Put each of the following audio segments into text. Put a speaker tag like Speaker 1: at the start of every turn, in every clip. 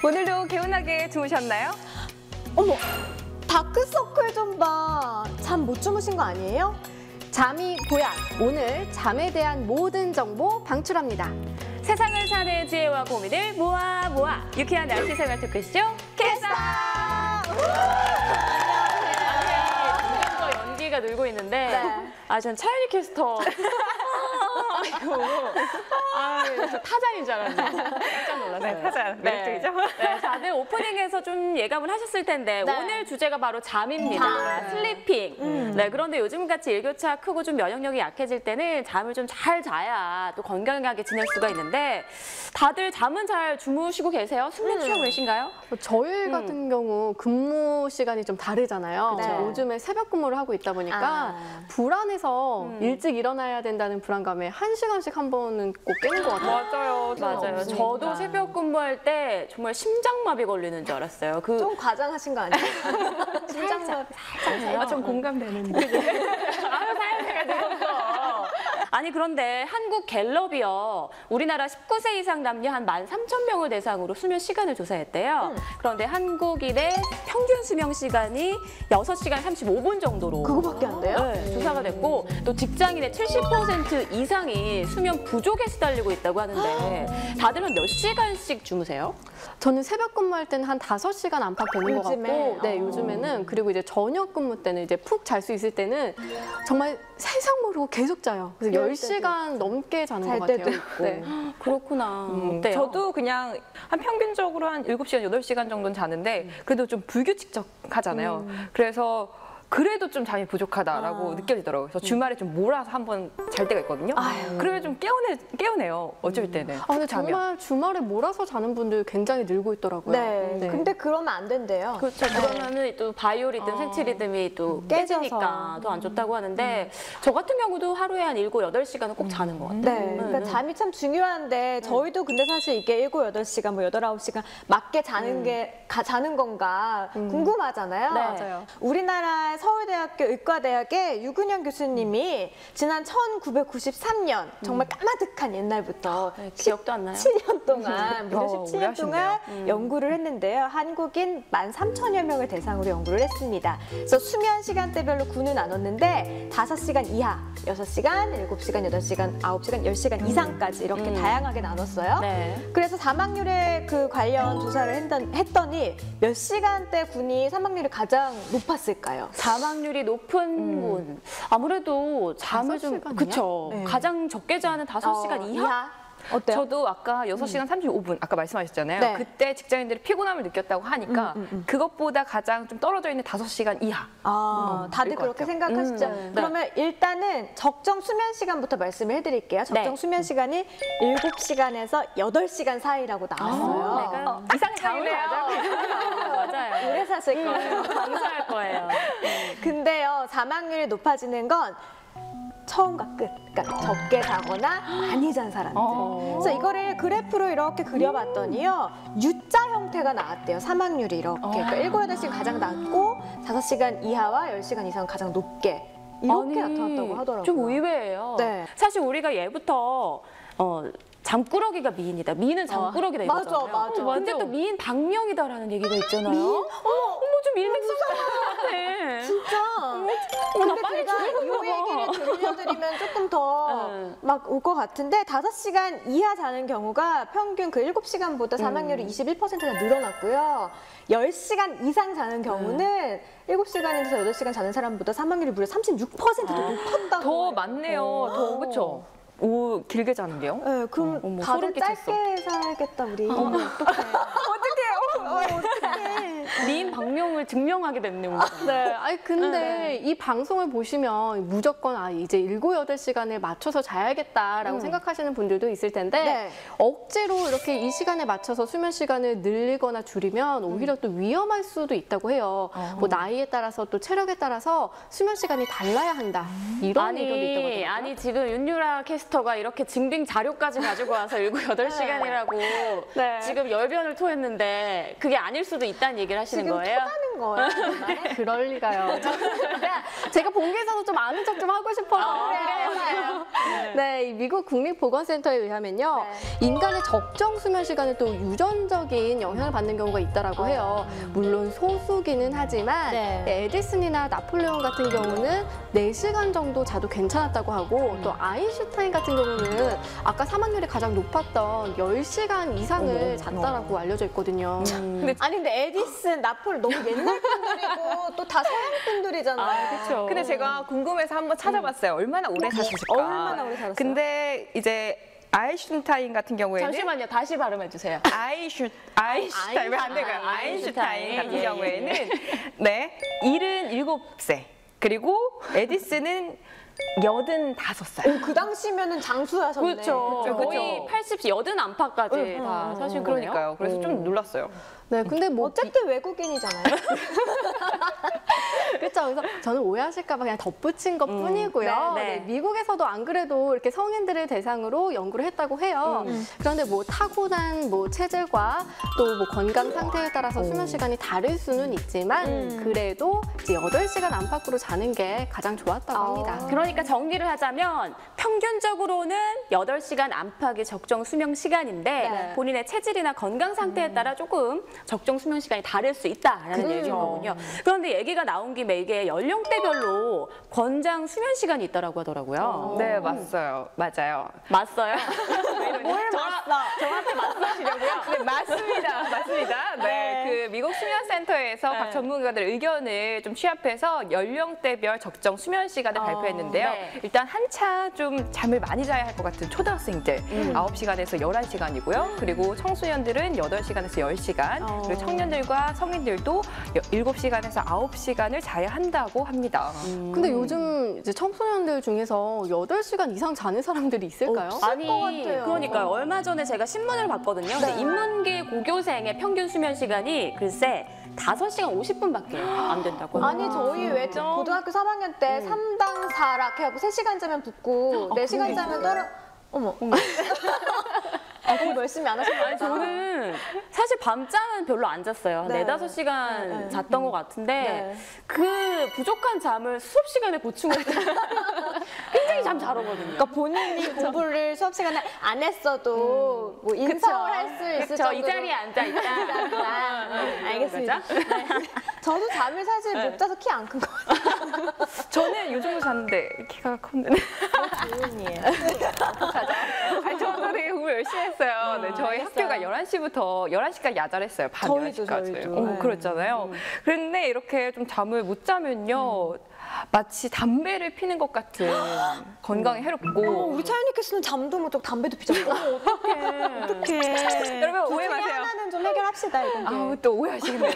Speaker 1: 오늘도 개운하게 주무셨나요?
Speaker 2: 어머, 다크서클 좀 봐. 잠 못 주무신 거 아니에요?
Speaker 3: 잠이 보약. 오늘 잠에 대한 모든 정보 방출합니다.
Speaker 1: 세상을 사는 지혜와 고민을 모아 유쾌한 날씨 생활 토크쇼 캐스터! 점점 더 연기가 늘고 있는데
Speaker 2: 네.
Speaker 1: 전 차윤희 캐스터 저 타잔인 줄 알았는데 깜짝 놀랐어요.
Speaker 4: 네, 타잔. 매력적이죠?
Speaker 1: 네, 다들 오프닝에서 좀 예감을 하셨을 텐데
Speaker 2: 네.
Speaker 1: 오늘 주제가 바로 잠입니다. 슬리핑. 네, 그런데 요즘같이 일교차 크고 좀 면역력이 약해질 때는 잠을 좀 잘 자야 또 건강하게 지낼 수가 있는데 다들 잠은 잘 주무시고 계세요? 숙면 취하고 계신가요?
Speaker 3: 저희 같은 경우 근무 시간이 좀 다르잖아요.
Speaker 2: 그쵸.
Speaker 3: 요즘에 새벽 근무를 하고 있다 보니까 불안해서 일찍 일어나야 된다는 불안감에 1시간씩 한 번은 꼭 깨는 것 같아요.
Speaker 1: 맞아요. 저도 새벽 근무할 때 정말 심장마비 걸리는 줄 알았어요.
Speaker 2: 좀 과장하신 거 아니에요? 심장마비 살짝.
Speaker 4: 좀 공감되는데.
Speaker 1: 사연이가 늘었어. 아니 그런데 한국 갤럽이요. 우리나라 19세 이상 남녀 한 13,000명을 대상으로 수면 시간을 조사했대요. 그런데 한국인의 평균 수면 시간이 6시간 35분 정도로
Speaker 2: 그거밖에 안 돼요?
Speaker 1: 네, 조사가 됐고 또 직장인의 70% 이상이 수면 부족에 시달리고 있다고 하는데 다들은 몇 시간씩 주무세요?
Speaker 3: 저는 새벽 근무할 때는 한 5시간 안팎 되는 것
Speaker 2: 요즘에?
Speaker 3: 같고, 네, 요즘에는 그리고 이제 저녁 근무 때는 이제 푹 잘 수 있을 때는 정말 세상 모르고 계속 자요. 그래서
Speaker 2: 그럴
Speaker 3: 10시간 넘게 자는
Speaker 2: 잘
Speaker 3: 것 같아요.
Speaker 2: 때도 있고.
Speaker 3: 네.
Speaker 1: 그렇구나. 어때요?
Speaker 4: 저도 그냥 한 평균적으로 한 7시간, 8시간 정도는 자는데 그래도 좀 불규칙하잖아요. 그래서 그래도 좀 잠이 부족하다라고 느껴지더라고요. 그래서 주말에 좀 몰아서 한번 잘 때가 있거든요. 그러면 좀 깨우네요. 어쩔 때는.
Speaker 3: 아, 근데
Speaker 4: 자면.
Speaker 3: 정말 주말에 몰아서 자는 분들 굉장히 늘고 있더라고요.
Speaker 2: 네. 근데 그러면 안 된대요.
Speaker 1: 그렇죠. 그러면은 또 바이오 리듬, 생체 리듬이 또
Speaker 2: 깨져서.
Speaker 1: 깨지니까 더 안 좋다고 하는데 저 같은 경우도 하루에 한 7, 8시간은 꼭 자는 것 같아요.
Speaker 2: 네, 그러니까 잠이 참 중요한데 저희도 근데 사실 이게 7, 8시간, 뭐 8, 9시간 맞게 자는 자는 건가 궁금하잖아요.
Speaker 1: 네.
Speaker 3: 맞아요.
Speaker 2: 우리나라 서울대학교 의과대학의 유근영 교수님이 지난 1993년 정말 까마득한 옛날부터
Speaker 1: 네, 기억도 안 나요?
Speaker 2: 17년 동안 무려
Speaker 4: 오래
Speaker 2: 17년 동안 연구를 했는데요. 한국인 13,000여 명을 대상으로 연구를 했습니다. 그래서 수면 시간대별로 군을 나눴는데 5시간 이하, 6시간, 7시간, 8시간, 9시간, 10시간 이상까지 이렇게 다양하게 나눴어요.
Speaker 1: 네.
Speaker 2: 그래서 사망률에 그 관련 조사를 했더니 몇 시간대 군이 사망률이 가장 높았을까요?
Speaker 1: 사망률이 높은 군. 아무래도 잠을 좀
Speaker 3: 5시간이요?
Speaker 1: 그쵸.
Speaker 2: 네.
Speaker 1: 가장 적게 자는 5시간 이하?
Speaker 2: 어때요?
Speaker 4: 저도 아까 6시간 35분 아까 말씀하셨잖아요.
Speaker 2: 네.
Speaker 4: 그때 직장인들이 피곤함을 느꼈다고 하니까 그것보다 가장 좀 떨어져 있는 5시간 이하.
Speaker 2: 다들
Speaker 4: 것
Speaker 2: 그렇게
Speaker 4: 같아요.
Speaker 2: 생각하시죠?
Speaker 1: 네.
Speaker 2: 그러면 일단은 적정 수면 시간부터 말씀을 해드릴게요. 적정
Speaker 1: 네.
Speaker 2: 수면 시간이 7시간에서 8시간 사이라고 나왔어요.
Speaker 1: 내가
Speaker 4: 이상 잠을
Speaker 1: 맞아요.
Speaker 2: 오래 사실 거예요.
Speaker 1: 강조할 거예요.
Speaker 2: 근데요, 사망률이 높아지는 건 처음과 끝, 그러니까 적게 자거나 많이 잔 사람들. 그래서 이거를 그래프로 이렇게 그려봤더니요, U자 형태가 나왔대요. 사망률이 이렇게. 그러니까 7, 8시간 가장 낮고 5시간 이하와 10시간 이상 가장 높게 이렇게 나타났다고 하더라고요.
Speaker 1: 좀 의외예요.
Speaker 2: 네.
Speaker 1: 사실 우리가 예부터 잠꾸러기가 미인이다. 미인은 잠꾸러기다
Speaker 2: 맞아,
Speaker 1: 이거잖아요.
Speaker 2: 맞아.
Speaker 1: 근데 또 미인 방명이다라는 얘기가 있잖아요. 어머, 좀 일맥상통한 것 같아.
Speaker 2: 진짜.
Speaker 1: 나
Speaker 2: 근데
Speaker 1: 빨리
Speaker 2: 제가
Speaker 1: 죽을까
Speaker 2: 이 얘기를 들려드리면 조금 더
Speaker 1: 네.
Speaker 2: 막 올 것 같은데 5시간 이하 자는 경우가 평균 그 7시간보다 사망률이 21%나 늘어났고요. 10시간 이상 자는 경우는 7시간에서 8시간 자는 사람보다 사망률이 무려 36%더 높았다고.
Speaker 4: 더
Speaker 2: 해요.
Speaker 4: 많네요. 더 그렇죠. 오, 길게 자는데요?
Speaker 2: 네, 그럼
Speaker 1: 어머,
Speaker 2: 다들
Speaker 1: 소름 끼쳤어.
Speaker 2: 짧게 살겠다 우리. 어떡해.
Speaker 1: 미인 방명을 증명하게 됐네. 오늘.
Speaker 3: 네, 아니 근데 이 방송을 보시면 무조건 이제 7, 8시간에 맞춰서 자야겠다라고 생각하시는 분들도 있을 텐데
Speaker 2: 네.
Speaker 3: 억지로 이렇게 이 시간에 맞춰서 수면 시간을 늘리거나 줄이면 오히려 또 위험할 수도 있다고 해요. 뭐 나이에 따라서 또 체력에 따라서 수면 시간이 달라야 한다. 이런 의견도 있다고 하더라고요.
Speaker 1: 아니 지금 윤유라 캐스터가 이렇게 증빙 자료까지 가지고 와서 7, 8시간이라고
Speaker 2: 네.
Speaker 1: 지금 열변을 토했는데 그게 아닐 수도 있다는 얘기를 하시는
Speaker 2: 지금
Speaker 1: 거예요?
Speaker 2: 토하는 거야? 정말?
Speaker 3: 그럴 리가요. 제가 본계에서도 좀 아는 척 좀 하고 싶어서.
Speaker 2: 그래요.
Speaker 3: 네, 이 미국 국립보건센터에 의하면요. 인간의 적정 수면 시간은 또 유전적인 영향을 받는 경우가 있다라고 해요. 물론 소수기는 하지만
Speaker 2: 네.
Speaker 3: 에디슨이나 나폴레옹 같은 경우는 4시간 정도 자도 괜찮았다고 하고 또 아인슈타인 같은 경우는 아까 사망률이 가장 높았던 10시간 이상을 잤다라고 알려져 있거든요.
Speaker 2: 근데 에디슨, 나폴 너무 옛날 분들이고 또 다 서양 분들이잖아요.
Speaker 1: 그렇죠.
Speaker 4: 근데 제가 궁금해서 한번 찾아봤어요. 얼마나 오래 사셨을까?
Speaker 2: 얼마나 오래 살았어요?
Speaker 4: 근데 이제 아인슈타인 같은 경우에는
Speaker 1: 잠시만요. 다시 발음해 주세요.
Speaker 4: 아인슈타인 왜 안 될까요? 아인슈타인 같은 경우에는 네 77세 그리고 에디슨은 85살.
Speaker 2: 그 당시면은 장수하셨네.
Speaker 1: 그렇죠.
Speaker 4: 그쵸,
Speaker 1: 거의 80, 80 안팎까지 다 사신 거네요.
Speaker 4: 그러니까요. 그래서 좀 놀랐어요.
Speaker 3: 네, 근데 뭐
Speaker 2: 어쨌든 외국인이잖아요.
Speaker 3: 그렇죠. 그래서 저는 오해하실까 봐 그냥 덧붙인 것 뿐이고요.
Speaker 1: 네, 네.
Speaker 3: 네, 미국에서도 안 그래도 이렇게 성인들을 대상으로 연구를 했다고 해요. 그런데 뭐 타고난 뭐 체질과 또 뭐 건강 상태에 따라서 수면 시간이 다를 수는 있지만 그래도 이제 8시간 안팎으로 자는 게 가장 좋았다고 합니다.
Speaker 1: 그러니까 정리를 하자면 평균적으로는 8시간 안팎이 적정 수면 시간인데
Speaker 2: 네.
Speaker 1: 본인의 체질이나 건강 상태에 따라 조금 적정 수면 시간이 다를 수 있다라는 얘기인 거군요. 그런데 얘기가 나온 김에 이게 연령대별로 권장 수면 시간이 있다라고 하더라고요.
Speaker 4: 네, 맞아요.
Speaker 1: 맞어요?
Speaker 2: 뭘 맞어?
Speaker 1: 저한테 맞서시려고요?
Speaker 4: 네, 맞습니다. 네, 그 미국 수면센터에서 각 전문가들 의견을 좀 취합해서 연령대별 적정 수면 시간을 발표했는데요.
Speaker 1: 네.
Speaker 4: 일단 한차 좀 잠을 많이 자야 할 것 같은 초등학생들 9시간에서 11시간이고요. 그리고 청소년들은 8시간에서 10시간, 그리고 청년들과 성인들도 7시간에서 9시간을 자야 한다고 합니다.
Speaker 3: 근데 요즘 이제 청소년들 중에서 8시간 이상 자는 사람들이 있을까요?
Speaker 1: 아니,
Speaker 2: 것 같아요.
Speaker 1: 그러니까요. 얼마 전에 제가 신문을 봤거든요. 근데 인문계 고교생의 평균 수면 시간이 글쎄 5시간 50분밖에 안 된다고.
Speaker 2: 아니 저희 왜 고등학교 3학년 때 3당 4락 해갖고 3시간 자면 붙고 4시간 자면 떨어. 어머. 공부 열심히 안 하셨나요?
Speaker 1: 아니, 저는 사실 밤잠은 별로 안 잤어요. 한
Speaker 2: 네.
Speaker 1: 4-5시간
Speaker 2: 네.
Speaker 1: 잤던 것 같은데
Speaker 2: 네.
Speaker 1: 그 부족한 잠을 수업 시간에 보충을 했어요. 굉장히 잠 잘 오거든요.
Speaker 2: 그러니까 본인이 공부를 수업 시간에 안 했어도 뭐 인서울 할 수 있을
Speaker 1: 그쵸,
Speaker 2: 정도로
Speaker 1: 이 자리에 앉아있다.
Speaker 2: 알겠습니다. 네. 저도 잠을 사실 못 자서 키 안 큰 것 같아요.
Speaker 4: 저는 요 정도 잤는데 키가 컸는데.
Speaker 2: 조은이에요.
Speaker 4: 아니, 저도 되게 공부 열심히 했어요. 네, 저희 학교가 11시부터 11시까지 야자했어요. 밤
Speaker 2: 저희도,
Speaker 4: 11시까지.
Speaker 2: 저희도. 네.
Speaker 4: 그랬잖아요. 그런데 이렇게 좀 잠을 못 자면요. 마치 담배를 피는 것 같은 건강에 해롭고.
Speaker 2: 우리 차연이께서는 잠도 못 자고 담배도 피잖아요. 어떡해.
Speaker 4: 여러분 오해
Speaker 2: 그 중에
Speaker 4: 마세요.
Speaker 2: 하나는 좀 해결합시다. 이건.
Speaker 4: 아우 또 오해하시겠네요.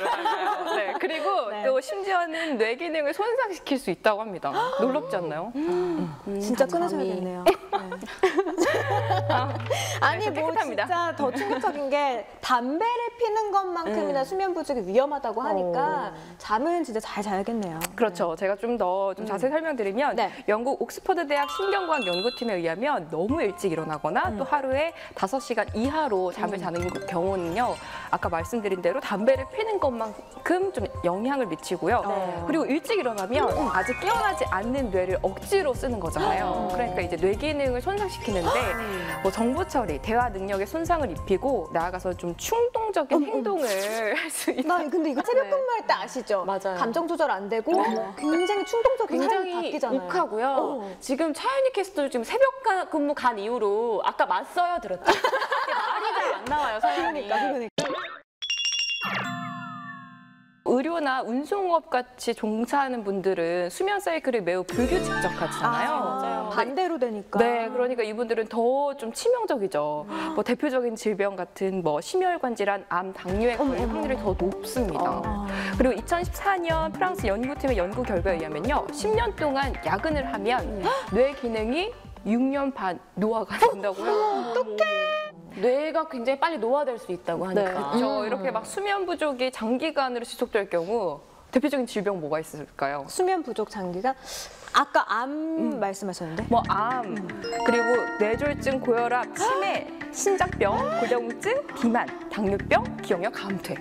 Speaker 4: 네, 그리고
Speaker 2: 네.
Speaker 4: 또 심지어는 뇌 기능을 손상시킬 수 있다고 합니다. 놀랍지 않나요?
Speaker 2: 진짜 끊으셔야겠네요. 아니
Speaker 4: 네,
Speaker 2: 뭐
Speaker 4: 깨끗합니다.
Speaker 2: 진짜 더 충격적인 게 담배를 피는 것만큼이나 수면 부족이 위험하다고 하니까 잠은 진짜 잘 자야겠네요.
Speaker 4: 그렇죠. 제가 좀 더 좀 자세히 설명드리면
Speaker 2: 네.
Speaker 4: 영국 옥스퍼드 대학 신경과학 연구팀에 의하면 너무 일찍 일어나거나 또 하루에 5시간 이하로 잠을 자는 경우는요. 아까 말씀드린 대로 담배를 피는 것만큼 좀 영향을 미치고요. 그리고 일찍 일어나면 아직 깨어나지 않는 뇌를 억지로 쓰는 거잖아요. 그러니까 이제 뇌 기능을 손상시키는데 뭐 정보 처리, 대화 능력에 손상을 입히고 나아가서 좀 충동적인 행동을 할 수 있다.
Speaker 2: 나 근데 이거 새벽 근무할 때 아시죠?
Speaker 1: 맞아요.
Speaker 2: 감정 조절 안 되고 굉장히 충동적인 삶이
Speaker 1: 굉장히
Speaker 2: 바뀌잖아요.
Speaker 1: 욱하고요. 지금 차연이 캐스터 지금 새벽 근무 간 이후로 아까 맞서요 들었죠? 말이 잘 안 나와요, 사연이.
Speaker 2: 그러니까.
Speaker 4: 의료나 운송업 같이 종사하는 분들은 수면 사이클이 매우 불규칙적하잖아요.
Speaker 1: 맞아요.
Speaker 2: 반대로 되니까.
Speaker 4: 네, 그러니까 이분들은 더 좀 치명적이죠. 뭐 대표적인 질병 같은 뭐 심혈관 질환, 암, 당뇨에 걸릴 확률이 더 높습니다. 그리고 2014년 프랑스 연구팀의 연구 결과에 의하면요, 10년 동안 야근을 하면 뇌 기능이 6년 반 노화가 된다고요.
Speaker 1: 뇌가 굉장히 빨리 노화될 수 있다고 하니까.
Speaker 4: 그렇죠. 이렇게 막 수면 부족이 장기간으로 지속될 경우 대표적인 질병 뭐가 있을까요?
Speaker 2: 수면 부족 장기가 아까 암 말씀하셨는데
Speaker 4: 뭐 암, 그리고 뇌졸중, 고혈압, 치매, 신장병, 고지혈증, 비만, 당뇨병, 기억력 감퇴.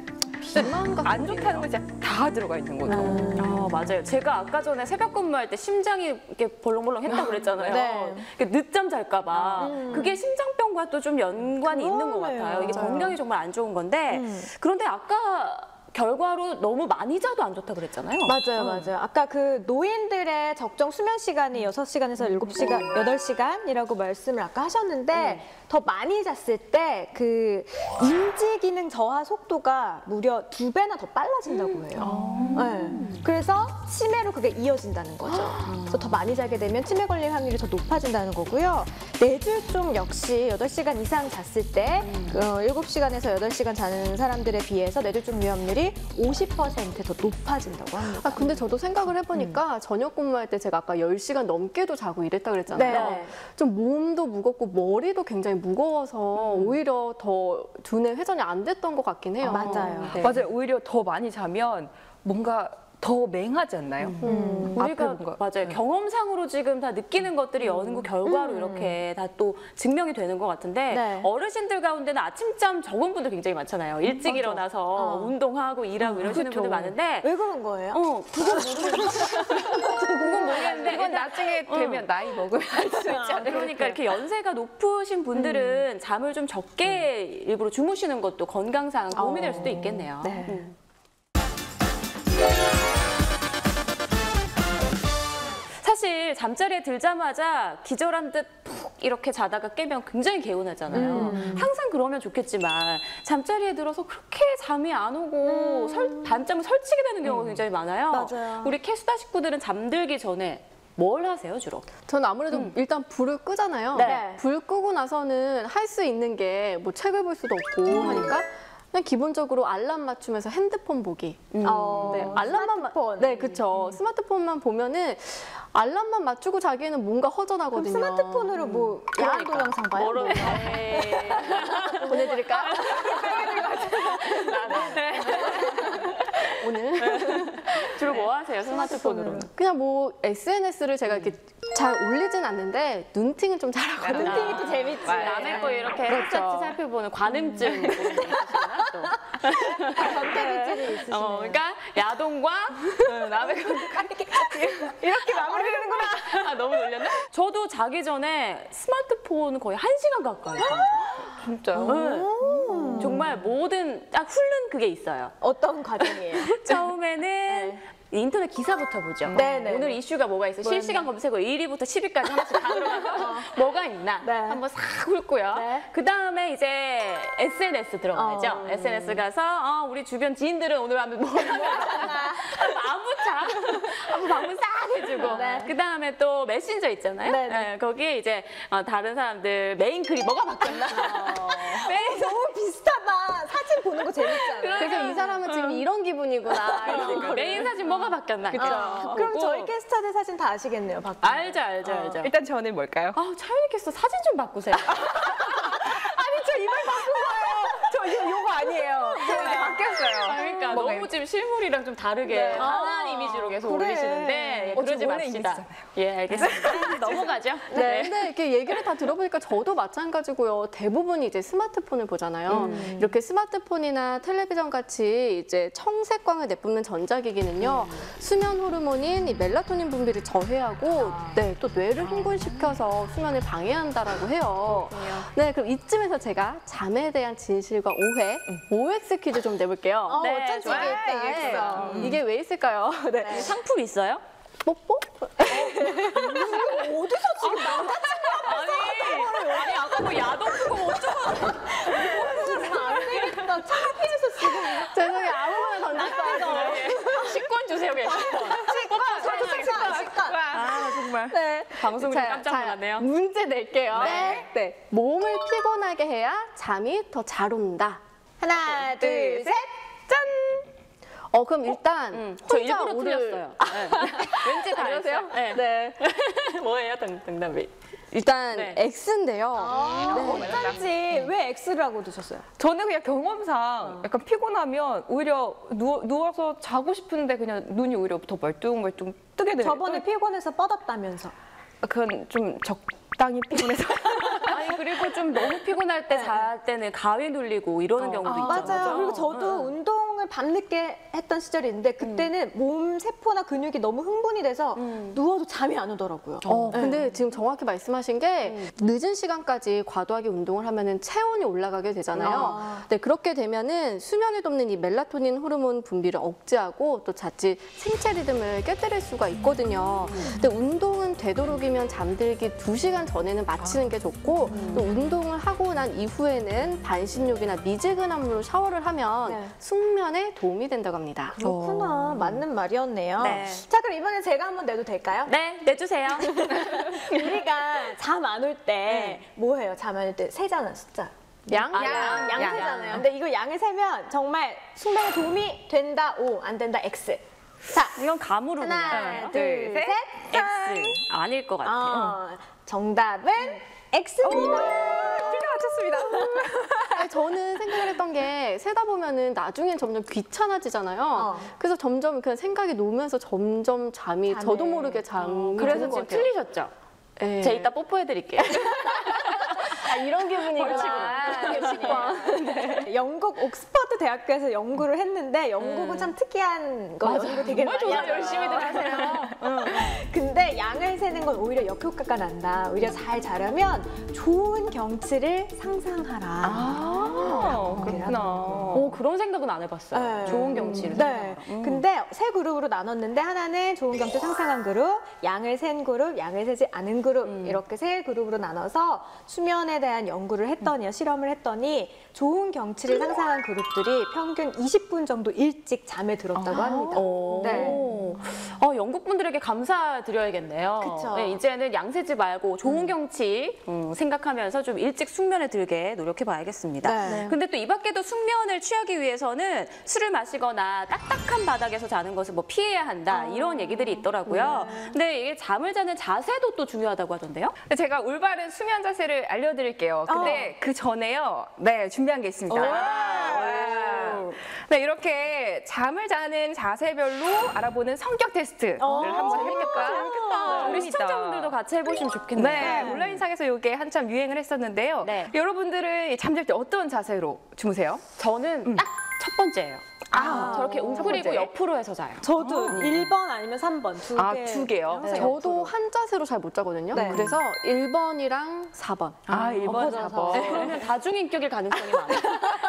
Speaker 3: 비만 같은
Speaker 4: 안 좋다는 건 진짜 다 들어가 있는 거죠.
Speaker 1: 맞아요. 제가 아까 전에 새벽 근무할 때 심장이 이렇게 벌렁벌렁 했다고 그랬잖아요.
Speaker 2: 네.
Speaker 1: 이렇게 늦잠 잘까봐. 그게 심장병과 또 좀 연관이 있는 것
Speaker 2: 그러네요.
Speaker 1: 같아요. 이게
Speaker 2: 맞아요.
Speaker 1: 건강에 정말 안 좋은 건데 그런데 아까 결과로 너무 많이 자도 안 좋다 그랬잖아요.
Speaker 2: 맞아요, 맞아요. 아까 그 노인들의 적정 수면 시간이 6시간에서 7시간, 8시간이라고 말씀을 아까 하셨는데 더 많이 잤을 때 그 인지 기능 저하 속도가 무려 2배나 더 빨라진다고 해요. 네. 그래서 치매로 그게 이어진다는 거죠. 그래서 더 많이 자게 되면 치매 걸릴 확률이 더 높아진다는 거고요. 뇌졸중 역시 8시간 이상 잤을 때 7시간에서 8시간 자는 사람들에 비해서 뇌졸중 위험률이 50% 더 높아진다고 합니다.
Speaker 3: 아, 근데 저도 생각을 해보니까 저녁 근무할 때 제가 아까 10시간 넘게도 자고 이랬다 그랬잖아요.
Speaker 2: 네.
Speaker 3: 좀 몸도 무겁고 머리도 굉장히 무거워서 오히려 더 두뇌 회전이 안 됐던 것 같긴 해요.
Speaker 2: 맞아요.
Speaker 3: 네.
Speaker 4: 맞아요. 오히려 더 많이 자면 뭔가 더 맹하지 않나요?
Speaker 1: 우리가
Speaker 4: 앞에 뭔가.
Speaker 1: 맞아요. 경험상으로 지금 다 느끼는 것들이 연구 결과로 이렇게 다 또 증명이 되는 것 같은데
Speaker 2: 네.
Speaker 1: 어르신들 가운데는 아침잠 적은 분들 굉장히 많잖아요. 일찍 일어나서 운동하고 일하고 이러시는
Speaker 4: 그렇죠.
Speaker 1: 분들 많은데
Speaker 2: 왜 그런 거예요?
Speaker 1: 그건 모르겠는데
Speaker 4: 이건 나중에 되면 나이 먹으면 할 수 있지 않을까?
Speaker 1: 그러니까 이렇게 연세가 높으신 분들은 잠을 좀 적게 일부러 주무시는 것도 건강상 도움이 될 수도 있겠네요.
Speaker 2: 네.
Speaker 1: 사실 잠자리에 들자마자 기절한 듯 푹 이렇게 자다가 깨면 굉장히 개운하잖아요. 항상 그러면 좋겠지만 잠자리에 들어서 그렇게 잠이 안 오고 밤잠을 설치게 되는 경우가 굉장히 많아요.
Speaker 2: 맞아요.
Speaker 1: 우리 캐스다 식구들은 잠들기 전에 뭘 하세요, 주로?
Speaker 3: 전 아무래도 일단 불을 끄잖아요.
Speaker 2: 네.
Speaker 3: 불 끄고 나서는 할 수 있는 게 뭐 책을 볼 수도 없고 하니까 그냥 기본적으로 알람 맞추면서 핸드폰 보기. 네,
Speaker 2: 스마트폰.
Speaker 3: 네, 그렇죠. 스마트폰만 보면은 알람만 맞추고 자기에는 뭔가
Speaker 2: 그럼
Speaker 3: 허전하거든요.
Speaker 2: 스마트폰으로 뭐 야한 동영상 봐요?
Speaker 1: 뭐로
Speaker 3: 보내드릴까요? 오늘
Speaker 1: 주로 뭐 하세요, 스마트폰으로?
Speaker 3: 그냥 뭐 SNS를 제가 이렇게 잘 올리진 않는데 눈팅은 좀 잘하거든요.
Speaker 2: 눈팅이 또 재밌지.
Speaker 1: 남의 거 이렇게 핫샷 살펴보는 관음증 있으시구나, 또.
Speaker 2: 전태기질이 있으시네요.
Speaker 1: 그러니까 야동과 남의 거 이렇게 마무리되는구나. 아, 너무 놀렸나? 저도 자기 전에 스마트폰 거의 1시간 가까이 봐요.
Speaker 4: 진짜요?
Speaker 1: 네. 정말 모든 딱 훑는 그게 있어요.
Speaker 2: 어떤 과정이에요?
Speaker 1: 처음에는 인터넷 기사부터 보죠.
Speaker 2: 네네.
Speaker 1: 오늘 이슈가 뭐가 있어? 실시간 검색어 1위부터 10위까지 하나씩 다 들어가서 뭐가 있나
Speaker 2: 네.
Speaker 1: 한번 싹 훑고요.
Speaker 2: 네.
Speaker 1: 그 다음에 이제 SNS 들어가죠. SNS 가서 우리 주변 지인들은 오늘 하면 뭐 한번 방문 싹 해주고
Speaker 2: 네.
Speaker 1: 그 다음에 또 메신저 있잖아요.
Speaker 2: 네네.
Speaker 1: 네, 거기에 이제 다른 사람들 메인 글이 뭐가 바뀌었나? 메인
Speaker 2: 너무 비슷하다. 사진 보는 거 재밌잖아요.
Speaker 3: 그래서 이 사람은 지금 이런 기분이구나. 이런 거를.
Speaker 1: 메인 사진 뭐가 바뀌었나?
Speaker 2: 그럼 저희 캐스터들 사진 다 아시겠네요, 바꿔.
Speaker 1: 알죠.
Speaker 4: 일단 저는 뭘까요?
Speaker 1: 차윤이께서 사진 좀 바꾸세요.
Speaker 4: 아니 저 이걸 바꾼 거예요. 저 요거 아니에요. 저 이제 바뀌었어요.
Speaker 1: 그러니까
Speaker 4: 뭐가
Speaker 1: 너무 지금 실물이랑 좀 다르게 환한 이미지로 계속
Speaker 2: 그래.
Speaker 1: 올리시는데 그러지
Speaker 4: 원래
Speaker 1: 맙시다.
Speaker 4: 이미지잖아요.
Speaker 1: 예, 알겠습니다. 넘어가죠.
Speaker 3: 네, 근데 이렇게 얘기를 다 들어보니까 저도 마찬가지고요. 대부분이 이제 스마트폰을 보잖아요. 이렇게 스마트폰이나 텔레비전 같이 이제 청색광을 내뿜는 전자기기는요, 수면 호르몬인 이 멜라토닌 분비를 저해하고, 네, 또 뇌를 흥분시켜서 수면을 방해한다라고 해요. 네, 그럼 이쯤에서 제가 잠에 대한 진실과 오해, OX 퀴즈 좀 내볼게요.
Speaker 1: 네,
Speaker 2: 어쩐지
Speaker 1: 좋아요.
Speaker 2: 이게 있어요.
Speaker 3: 이게 왜 있을까요? 네.
Speaker 1: 상품 있어요?
Speaker 3: 뽀뽀?
Speaker 2: 어디서 지금
Speaker 1: 아니 아까 뭐 야동 보고 어쩌고
Speaker 2: 안 되겠다. 창피해서 지금.
Speaker 3: 죄송해요. 아무거나 던졌어요.
Speaker 1: 식권 주세요, 그냥 식권.
Speaker 2: 식권.
Speaker 4: 정말.
Speaker 3: 네.
Speaker 1: 방송이
Speaker 3: 자,
Speaker 1: 깜짝 놀랐네요.
Speaker 3: 문제 낼게요.
Speaker 2: 네.
Speaker 3: 몸을 피곤하게 해야 잠이 더 잘 온다.
Speaker 2: 하나, 둘, 셋.
Speaker 3: 그럼 일단
Speaker 1: 저
Speaker 3: 혼자
Speaker 1: 일부러
Speaker 3: 오를-
Speaker 1: 틀렸어요. 네. 왠지 다
Speaker 3: 그러세요?
Speaker 1: 알았어요? 네.
Speaker 3: 네.
Speaker 1: 뭐예요, 정답이?
Speaker 3: 일단
Speaker 1: 네.
Speaker 3: X인데요.
Speaker 2: 어쩐지 왜 X를 하고 드셨어요?
Speaker 4: 저는 그냥 경험상 약간 피곤하면 오히려 누워서 자고 싶은데 그냥 눈이 오히려 더 멀뚱멀뚱 뜨게 되요
Speaker 2: 저번에 피곤해서 뻗었다면서.
Speaker 4: 그건 좀 적당히 피곤해서.
Speaker 1: 아니 그리고 좀 너무 피곤할 때 잘 때는 가위 눌리고 이러는 경우도 있잖아요.
Speaker 2: 맞아요. 그리고 저도 운동을 운동을 밤늦게 했던 시절이 있는데 그때는 몸 세포나 근육이 너무 흥분이 돼서 누워도 잠이 안 오더라고요.
Speaker 3: 근데 지금 정확히 말씀하신 게 늦은 시간까지 과도하게 운동을 하면은 체온이 올라가게 되잖아요. 네, 그렇게 되면은 수면을 돕는 이 멜라토닌 호르몬 분비를 억제하고 또 자칫 생체 리듬을 깨뜨릴 수가 있거든요. 근데 운동은 되도록이면 잠들기 2시간 전에는 마치는 게 좋고 또 운동을 하고 난 이후에는 반신욕이나 미지근한 물로 샤워를 하면
Speaker 2: 네.
Speaker 3: 숙면에 도움이 된다고 합니다.
Speaker 2: 그렇구나. 맞는 말이었네요.
Speaker 1: 네.
Speaker 2: 자, 그럼 이번에 제가 한번 내도 될까요?
Speaker 1: 네, 내주세요.
Speaker 2: 우리가 잠 안 올 때 뭐 해요? 잠 안 올 때 세잖아, 숫자.
Speaker 3: 양?
Speaker 2: 양 세잖아요. 근데 이거 양을 세면 정말 숙면에 도움이 된다, O, 안 된다, X. 자,
Speaker 1: 이건 감으로
Speaker 2: 하나,
Speaker 1: 그냥.
Speaker 2: 둘, 셋.
Speaker 1: X. 아닐 것 같아요.
Speaker 2: 정답은 X입니다.
Speaker 4: 제가 맞췄습니다.
Speaker 3: 아니, 저는 생각을 했던 게 세다 보면은 나중엔 점점 귀찮아지잖아요. 그래서 점점 그냥 생각이 놓으면서 점점 잠이 저도 모르게 잠이
Speaker 1: 그래서
Speaker 3: 드는 것
Speaker 1: 지금
Speaker 3: 같아요.
Speaker 1: 틀리셨죠?
Speaker 3: 네.
Speaker 1: 제가 이따 뽀뽀해드릴게요.
Speaker 3: 아, 이런 기분이구나.
Speaker 2: 영국 옥스퍼드 대학교에서 연구를 했는데 영국은 참 특이한 거 연구 되게 많이
Speaker 1: 조사
Speaker 2: 하죠.
Speaker 1: 열심히
Speaker 2: 하세요. 근데 양을 세는 건 오히려 역효과가 난다. 오히려 잘 자려면 좋은 경치를 상상하라.
Speaker 1: 그렇구나. 그런 생각은 안 해봤어요.
Speaker 2: 네.
Speaker 1: 좋은 경치를.
Speaker 2: 네. 근데 세 그룹으로 나눴는데 하나는 좋은 경치 상상한 그룹, 양을 센 그룹, 양을 세지 않은 그룹 이렇게 세 그룹으로 나눠서 수면에 대한 연구를 했더니요. 실험을 했더니 좋은 경치를 상상한 그룹들이 평균 20분 정도 일찍 잠에 들었다고 합니다. 네.
Speaker 1: 영국 분들에게 감사드려야겠네요.
Speaker 2: 그쵸.
Speaker 1: 네, 이제는 양세지 말고 좋은 경치 생각하면서 좀 일찍 숙면에 들게 노력해봐야겠습니다.
Speaker 2: 네.
Speaker 1: 근데 또 이 밖에도 숙면을 취하기 위해서는 술을 마시거나 딱딱한 바닥에서 자는 것을 뭐 피해야 한다 이런 얘기들이 있더라고요. 근데 이게 잠을 자는 자세도 또 중요하다고 하던데요?
Speaker 4: 제가 올바른 수면 자세를 알려드릴게요. 근데 그 전에요. 네, 준비한 게 있습니다. 네, 이렇게 잠을 자는 자세별로 알아보는 성격 테스트를 한번 해볼까?
Speaker 1: 재밌겠다. 우리 시청자분들도 같이 해보시면 좋겠네요.
Speaker 4: 네, 온라인상에서 이게 한참 유행을 했었는데요.
Speaker 1: 네.
Speaker 4: 여러분들은 잠잘 때 어떤 자세로 주무세요?
Speaker 1: 저는 딱 첫 번째예요. 저렇게
Speaker 4: 첫
Speaker 1: 웅크리고
Speaker 4: 번째.
Speaker 1: 옆으로 해서 자요.
Speaker 2: 저도 1번 아니면 3번 두 개.
Speaker 4: 두 개요?
Speaker 2: 항상
Speaker 3: 저도
Speaker 2: 옆으로.
Speaker 3: 한 자세로 잘 못 자거든요.
Speaker 2: 네.
Speaker 3: 그래서 1번이랑 4번.
Speaker 4: 1번,
Speaker 2: 엎어져서.
Speaker 4: 4번.
Speaker 1: 그러면 다중인격일 가능성이 많아요.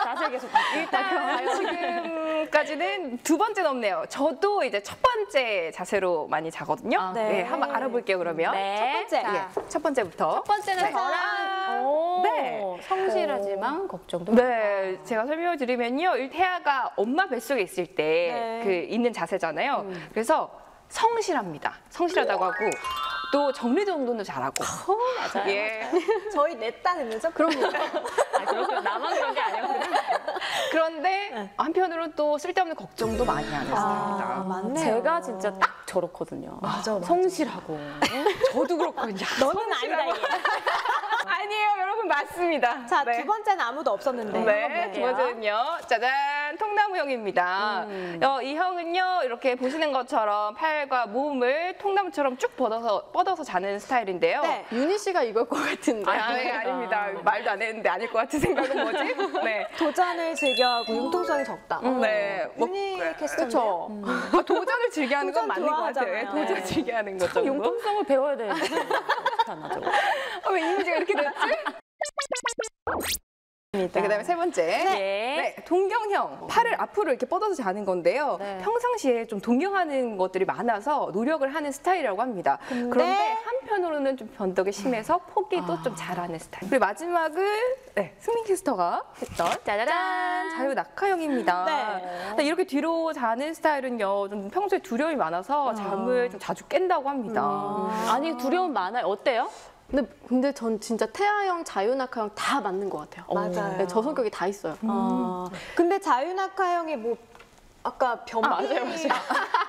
Speaker 1: 자세 계속 바뀌고.
Speaker 4: 일단 지금까지는 두 번째는 없네요. 저도 이제 첫 번째 자세로 많이 자거든요.
Speaker 2: 네.
Speaker 4: 네, 한번 알아볼게요, 그러면.
Speaker 1: 네.
Speaker 2: 첫 번째.
Speaker 1: 자,
Speaker 4: 첫 번째부터.
Speaker 1: 첫 번째는 저랑
Speaker 4: 네.
Speaker 1: 성실하지만 걱정도
Speaker 4: 네, 제가 설명을 드리면요. 태아가 엄마 뱃속에 있을 때
Speaker 2: 네.
Speaker 4: 그 있는 자세잖아요. 그래서 성실합니다. 성실하다고 하고 또 정리정돈도 잘하고.
Speaker 1: 맞아요.
Speaker 4: 예.
Speaker 2: 저희 넷다는죠?
Speaker 3: 그럼요.
Speaker 1: 그렇구나. 나만 그런 게 아니었구나.
Speaker 4: 그런데 한편으로는 또 쓸데없는 걱정도 많이 하는 스타일입니다.
Speaker 2: 맞네요.
Speaker 1: 제가 진짜 딱 저렇거든요.
Speaker 2: 맞아.
Speaker 1: 성실하고.
Speaker 4: 저도 그렇거든요.
Speaker 2: 너는 아니다. 얘.
Speaker 4: 아니에요, 여러분 맞습니다.
Speaker 2: 자,
Speaker 4: 네.
Speaker 2: 두 번째는 아무도 없었는데.
Speaker 4: 네, 두 번째는요. 짜잔, 통나무형입니다. 이 형은요, 이렇게 보시는 것처럼 팔과 몸을 통나무처럼 쭉 뻗어서 자는 스타일인데요.
Speaker 2: 네.
Speaker 3: 윤희 씨가 이걸 것 같은데.
Speaker 4: 네, 아닙니다. 말도 안 했는데 아닐 것 같은 생각은 뭐지? 네.
Speaker 2: 도전을 즐겨하고 융통성이 적다.
Speaker 4: 네.
Speaker 2: 윤희 캐스터죠.
Speaker 4: 도전을 즐겨하는 건
Speaker 2: 도전
Speaker 4: 맞는 것 같아요.
Speaker 2: 좋아하잖아요.
Speaker 4: 도전
Speaker 2: 네.
Speaker 4: 즐겨하는 것 정도.
Speaker 1: 융통성을 배워야 되는데. 어떻게 안 하죠?
Speaker 4: 왜 이미지가 이렇게 됐지? 네, 그다음에 세 번째.
Speaker 1: 네.
Speaker 4: 네, 동경형. 팔을 앞으로 이렇게 뻗어서 자는 건데요.
Speaker 1: 네.
Speaker 4: 평상시에 좀 동경하는 것들이 많아서 노력을 하는 스타일이라고 합니다. 그런데 한편으로는 좀 변덕이 심해서 포기도 좀 잘하는 스타일. 그리고 마지막은 승민 캐스터가 했던 짜자잔 자유 낙하형입니다.
Speaker 2: 네.
Speaker 4: 네, 이렇게 뒤로 자는 스타일은요, 좀 평소에 두려움이 많아서 잠을 좀 자주 깬다고 합니다.
Speaker 1: 아니, 두려움 많아요. 어때요?
Speaker 3: 근데 전 진짜 태아형, 자유낙하형 다 맞는 것 같아요.
Speaker 2: 맞아요.
Speaker 3: 네, 저 성격이 다 있어요.
Speaker 2: 근데 자유낙하형이 뭐 아까 변비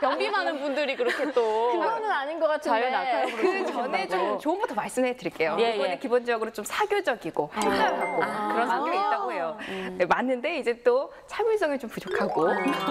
Speaker 1: 변비 많은 분들이 그렇게 또.
Speaker 3: 그거는 아닌 것 같은데.
Speaker 1: 자유낙하형으로.
Speaker 4: 그 전에 좀 좋은 것도 말씀해 드릴게요.
Speaker 1: 예,
Speaker 4: 이거는
Speaker 1: 예.
Speaker 4: 기본적으로 좀 사교적이고 활달하고 그런 성격이 있다고 해요. 네, 맞는데 이제 또 참을성이 좀 부족하고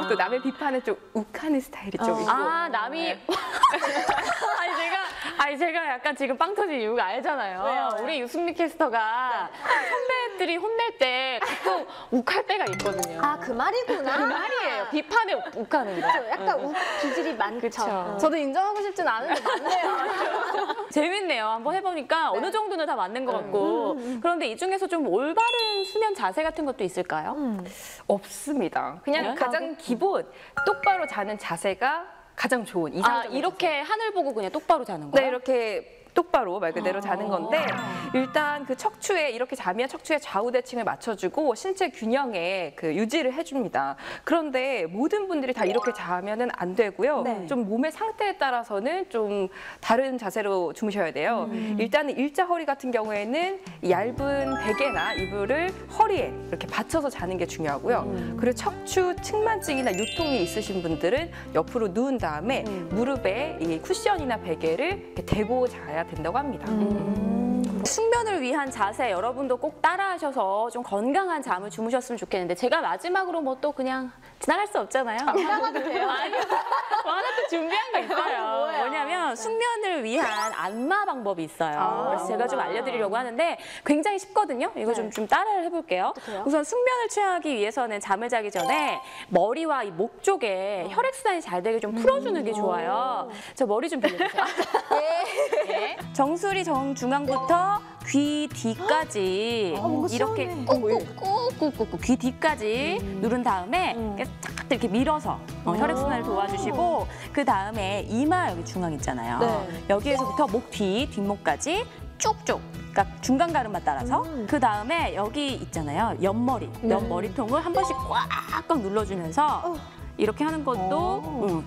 Speaker 4: 또 남의 비판에 좀 욱하는 스타일이 좀 있고.
Speaker 1: 남이. 아니, 제가 아니 제가 약간 지금 빵 터진 이유가 알잖아요.
Speaker 2: 왜요?
Speaker 1: 우리 유승민 캐스터가 선배들이 혼낼 때 가끔 욱할 때가 있거든요.
Speaker 2: 아, 그 말이구나.
Speaker 1: 그 말이에요. 비판에 욱하는 거.
Speaker 2: 그렇죠. 약간 기질이 많죠.
Speaker 1: 그쵸.
Speaker 3: 저도 인정하고 싶진 않은데 맞네요.
Speaker 1: 재밌네요. 한번 해보니까 어느 정도는 다 맞는 것 같고. 그런데 이 중에서 좀 올바른 수면 자세 같은 것도 있을까요?
Speaker 4: 없습니다. 그냥
Speaker 1: 네?
Speaker 4: 가장 기본 똑바로 자는 자세가 가장 좋은
Speaker 1: 아,
Speaker 4: 이상적인
Speaker 1: 이렇게 하늘 보고 그냥 똑바로 자는 거예요?
Speaker 4: 네, 이렇게 똑바로 말 그대로 자는 건데 일단 그 척추에 이렇게 자면 척추의 좌우 대칭을 맞춰주고 신체 균형에 그 유지를 해줍니다. 그런데 모든 분들이 다 이렇게 자면은 안 되고요.
Speaker 2: 네.
Speaker 4: 좀 몸의 상태에 따라서는 좀 다른 자세로 주무셔야 돼요. 일단은 일자 허리 같은 경우에는 얇은 베개나 이불을 허리에 이렇게 받쳐서 자는 게 중요하고요. 그리고 척추 측만증이나 요통이 있으신 분들은 옆으로 누운 다음에 무릎에 이 쿠션이나 베개를 이렇게 대고 자야 된다고 합니다.
Speaker 1: 숙면을 위한 자세 여러분도 꼭 따라하셔서 좀 건강한 잠을 주무셨으면 좋겠는데 제가 마지막으로 뭐 또 그냥 지나갈 수 없잖아요.
Speaker 2: 지나가도 돼요.
Speaker 1: 아니요. 뭐 하나 또 준비한 거 있어요.
Speaker 2: 뭐예요?
Speaker 1: 뭐냐면 숙면을 위한 안마 방법이 있어요. 그래서 제가 좀 알려드리려고 하는데 굉장히 쉽거든요. 이거 좀 따라를 해볼게요.
Speaker 2: 어떡해요?
Speaker 1: 우선 숙면을 취하기 위해서는 잠을 자기 전에 머리와 이 목 쪽에 혈액순환이 잘 되게 좀 풀어주는 게 좋아요. 저 머리 좀 빌려주세요. 네. 정수리 정중앙부터 귀 뒤까지
Speaker 2: 뭔가
Speaker 1: 이렇게
Speaker 2: 시원해.
Speaker 1: 꾹꾹꾹꾹꾹 귀 뒤까지 누른 다음에 이렇게 탁 이렇게 밀어서 혈액순환을 도와주시고 그 다음에 이마 여기 중앙 있잖아요.
Speaker 2: 네.
Speaker 1: 여기에서부터 목 뒤, 뒷목까지 쭉쭉 그러니까 중간 가름만 따라서 그 다음에 여기 있잖아요. 옆머리, 옆머리통을 한 번씩 꽉꽉 눌러주면서 이렇게 하는 것도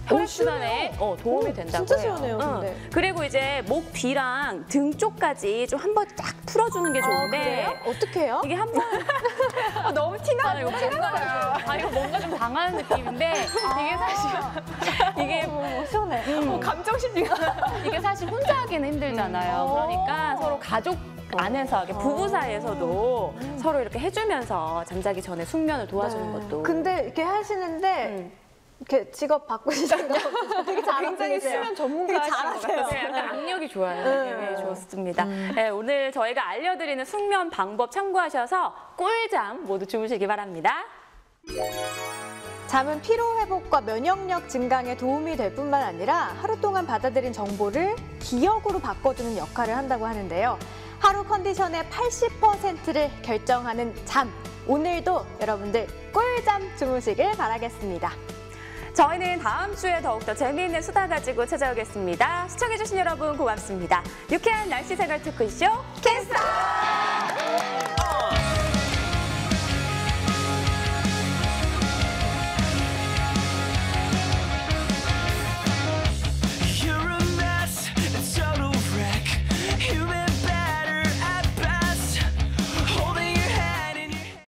Speaker 1: 혈액순환에 도움이 된다고
Speaker 2: 진짜
Speaker 1: 해요.
Speaker 2: 시원해요, 근데.
Speaker 1: 그리고 이제 목 뒤랑 등 쪽까지 좀 한 번 딱 풀어주는 게 좋은데
Speaker 2: 그래요? 어떻게 해요?
Speaker 1: 이게 한 번
Speaker 4: 너무 티나.
Speaker 1: 이거 뭔가 좀 당하는 느낌인데 이게 사실 이게
Speaker 2: 시원해.
Speaker 4: 감정심리가.
Speaker 1: 이게 사실 혼자 하기는 힘들잖아요. 그러니까 서로 가족 안에서 이렇게 부부 사이에서도 서로 이렇게 해주면서 잠자기 전에 숙면을 도와주는 것도.
Speaker 2: 근데 이렇게 하시는데 이렇게 직업 바꾸시는 거 되게
Speaker 4: 굉장히 수면 전문가신 것 같아요.
Speaker 1: 네, 약간 악력이 좋아요. 네, 좋습니다. 네, 오늘 저희가 알려드리는 숙면 방법 참고하셔서 꿀잠 모두 주무시기 바랍니다.
Speaker 2: 잠은 피로 회복과 면역력 증강에 도움이 될 뿐만 아니라 하루 동안 받아들인 정보를 기억으로 바꿔주는 역할을 한다고 하는데요. 하루 컨디션의 80%를 결정하는 잠. 오늘도 여러분들 꿀잠 주무시길 바라겠습니다.
Speaker 1: 저희는 다음 주에 더욱더 재미있는 수다 가지고 찾아오겠습니다. 시청해주신 여러분 고맙습니다. 유쾌한 날씨 생활 토크쇼 캐스터!